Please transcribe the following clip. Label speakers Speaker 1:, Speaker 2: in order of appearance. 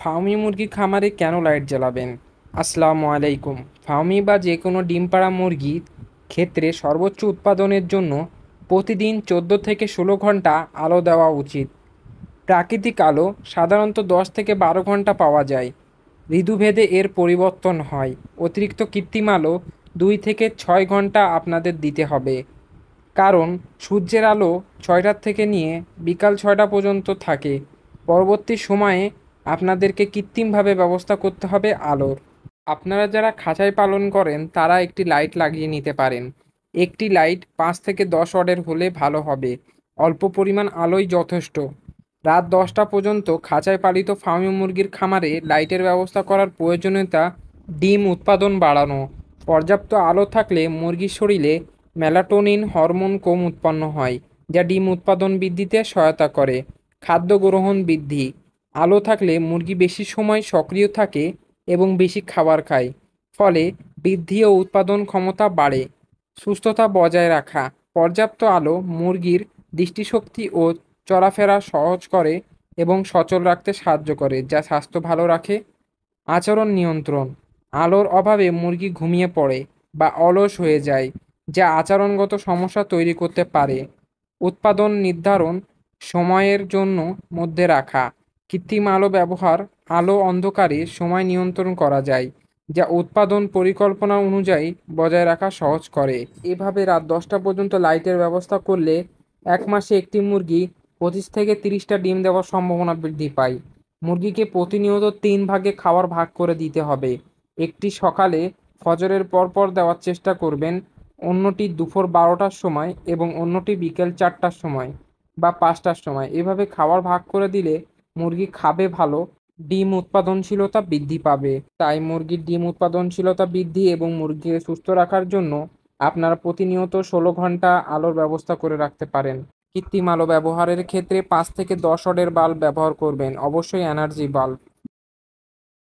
Speaker 1: Fermi মুরগি খামারে কেন লাইট জ্বালাবেন? আসসালামু আলাইকুম। ফার্মি বা যে কোনো ডিম পাড়া মুরগির ক্ষেত্রে সর্বোচ্চ উৎপাদনের জন্য প্রতিদিন 14 থেকে 16 ঘন্টা আলো দেওয়া উচিত। প্রাকৃতিক আলো সাধারণত 10 থেকে 12 ঘন্টা পাওয়া যায়। ঋতুভেদে এর পরিবর্তন হয়। অতিরিক্ত কৃত্রিম আলো 2 থেকে 6 ঘন্টা আপনাদের দিতে হবে। কারণ সূর্যের আলো 6টা থেকে নিয়ে বিকাল 6টা পর্যন্ত থাকে। পরবর্তী সময়ে আপনাদেরকে কৃত্রিমভাবে ব্যবস্থা করতে হবে আলোর। আপনারা যারা খাঁচায় পালন করেন তারা একটি লাইট লাগিয়ে নিতে পারেন। একটি লাইট 5 থেকে 10 ওয়াটের হলে ভালো হবে। অল্প পরিমাণ আলোই যথেষ্ট। রাত 10টা পর্যন্ত খাঁচায় পালিত ফার্মি মুরগির খামারে লাইটের ব্যবস্থা করার প্রয়োজনীয়তা ডিম উৎপাদন বাড়ানো। পর্যাপ্ত আলো থাকলে মুরগির শরীরে মেলাটোনিন হরমোন কম উৎপন্ন হয়, যা ডিম উৎপাদন বৃদ্ধিতে সহায়তা করে। খাদ্য গ্রহণ বৃদ্ধি। আলো থাকলে মুরগি বেশি সময় সক্রিয় থাকে এবং বেশি খাবার খায়। ফলে বৃদ্ধি ও উৎপাদন ক্ষমতা বাড়ে। সুস্থতা বজায় রাখা। পর্যাপ্ত আলো মুরগির দৃষ্টিশক্তি ও চলাফেরা সহজ করে এবং সচল রাখতে সাহায্য করে, যা স্বাস্থ্য ভালো রাখে। আচরণ নিয়ন্ত্রণ। আলোর অভাবে মুরগি ঘুমিয়ে পড়ে বা অলস হয়ে যায়, যা আচরণগত সমস্যা তৈরি করতে পারে। উৎপাদন নির্ধারণ সময়ের জন্য মধ্যে রাখা। কৃত্রিম আলো ব্যবহার। আলো অন্ধকারে সময় নিয়ন্ত্রণ করা যায়, যা উৎপাদন পরিকল্পনা অনুযায়ী বজায় রাখা সহজ করে। এভাবে রাত 10টা পর্যন্ত লাইটের ব্যবস্থা করলে 1 মাসে একটি মুরগি 25 থেকে 30টা ডিম দেওয়ার সম্ভাবনা বৃদ্ধি পায়। মুরগিকে প্রতিনিয়ত 3 ভাগে খাবার ভাগ করে দিতে হবে। একটি সকালে ফজরের পর দেওয়ার চেষ্টা করবেন, অন্যটি দুপুর 12টার সময় এবং অন্যটি বিকেল 4টার সময় বা 5টার সময়। এভাবে খাবার ভাগ করে দিলে মুরগি খাবে ভালো, ডিম উৎপাদনশীলতা বৃদ্ধি পাবে। তাই মুরগির ডিম উৎপাদনশীলতা বৃদ্ধি এবং মুরগিকে সুস্থ রাখার জন্য আপনারা প্রতিনিয়ত 16 ঘন্টা আলোর ব্যবস্থা করে রাখতে পারেন। কৃত্রিম আলো ব্যবহারের ক্ষেত্রে 5 থেকে 10 ওয়াটের বাল্ব ব্যবহার করবেন, অবশ্যই এনার্জি বাল্ব।